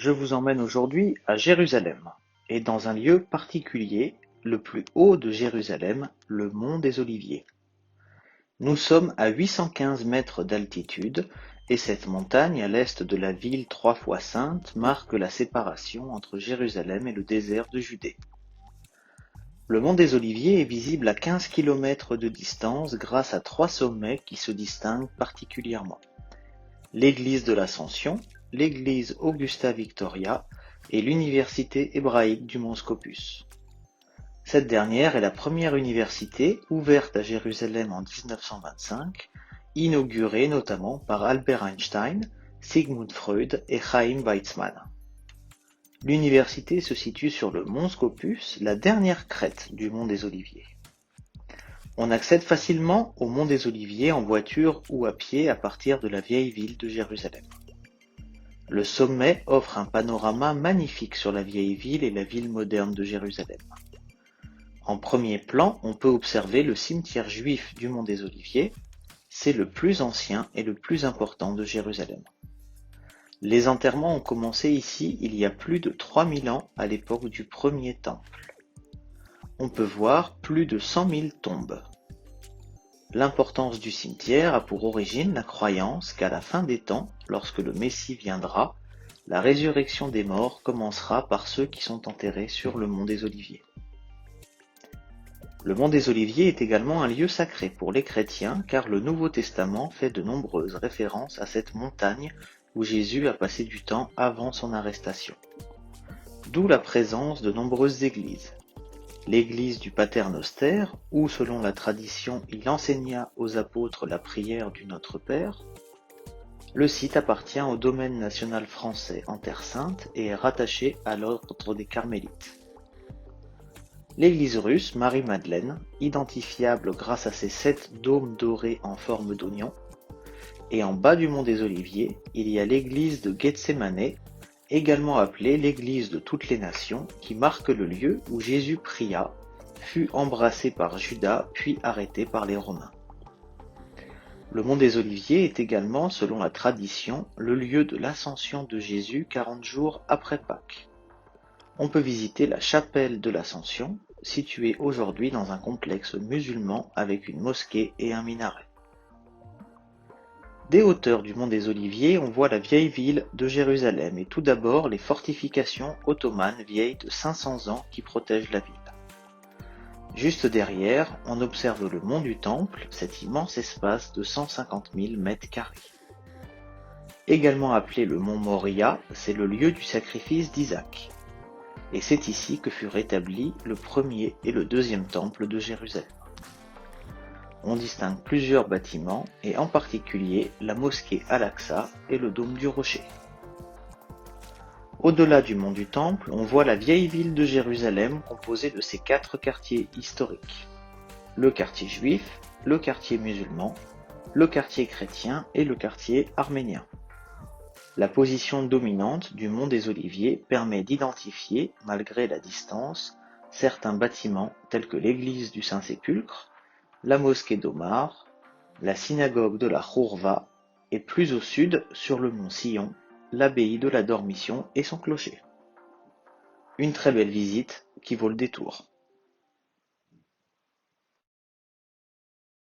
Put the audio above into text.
Je vous emmène aujourd'hui à Jérusalem, et dans un lieu particulier, le plus haut de Jérusalem, le mont des Oliviers. Nous sommes à 815 mètres d'altitude, et cette montagne à l'est de la ville trois fois sainte marque la séparation entre Jérusalem et le désert de Judée. Le mont des Oliviers est visible à 15 kilomètres de distance grâce à trois sommets qui se distinguent particulièrement. L'église de l'Ascension, l'église Augusta Victoria et l'université hébraïque du mont Scopus. Cette dernière est la première université ouverte à Jérusalem en 1925, inaugurée notamment par Albert Einstein, Sigmund Freud et Chaim Weizmann. L'université se situe sur le mont Scopus, la dernière crête du mont des Oliviers. On accède facilement au mont des Oliviers en voiture ou à pied à partir de la vieille ville de Jérusalem. Le sommet offre un panorama magnifique sur la vieille ville et la ville moderne de Jérusalem. En premier plan, on peut observer le cimetière juif du mont des Oliviers. C'est le plus ancien et le plus important de Jérusalem. Les enterrements ont commencé ici il y a plus de 3000 ans à l'époque du premier temple. On peut voir plus de 100 000 tombes. L'importance du cimetière a pour origine la croyance qu'à la fin des temps, lorsque le Messie viendra, la résurrection des morts commencera par ceux qui sont enterrés sur le mont des Oliviers. Le mont des Oliviers est également un lieu sacré pour les chrétiens car le Nouveau Testament fait de nombreuses références à cette montagne où Jésus a passé du temps avant son arrestation. D'où la présence de nombreuses églises. L'église du Pater Noster, où selon la tradition il enseigna aux apôtres la prière du Notre Père. Le site appartient au domaine national français en Terre Sainte et est rattaché à l'ordre des Carmélites. L'église russe Marie-Madeleine, identifiable grâce à ses 7 dômes dorés en forme d'oignon, et en bas du mont des Oliviers, il y a l'église de Gethsémanée, également appelée l'église de toutes les nations, qui marque le lieu où Jésus pria, fut embrassé par Judas puis arrêté par les Romains. Le mont des Oliviers est également, selon la tradition, le lieu de l'ascension de Jésus 40 jours après Pâques. On peut visiter la chapelle de l'Ascension, située aujourd'hui dans un complexe musulman avec une mosquée et un minaret. Des hauteurs du mont des Oliviers, on voit la vieille ville de Jérusalem et tout d'abord les fortifications ottomanes vieilles de 500 ans qui protègent la ville. Juste derrière, on observe le mont du Temple, cet immense espace de 150 000 mètres carrés. Également appelé le mont Moria, c'est le lieu du sacrifice d'Isaac. Et c'est ici que furent rétablis le premier et le deuxième temple de Jérusalem. On distingue plusieurs bâtiments et en particulier la mosquée Al-Aqsa et le dôme du rocher. Au-delà du mont du Temple, on voit la vieille ville de Jérusalem composée de ses 4 quartiers historiques. Le quartier juif, le quartier musulman, le quartier chrétien et le quartier arménien. La position dominante du mont des Oliviers permet d'identifier, malgré la distance, certains bâtiments tels que l'église du Saint-Sépulcre, la mosquée d'Omar, la synagogue de la Khourva et plus au sud, sur le mont Sion, l'abbaye de la Dormition et son clocher. Une très belle visite qui vaut le détour.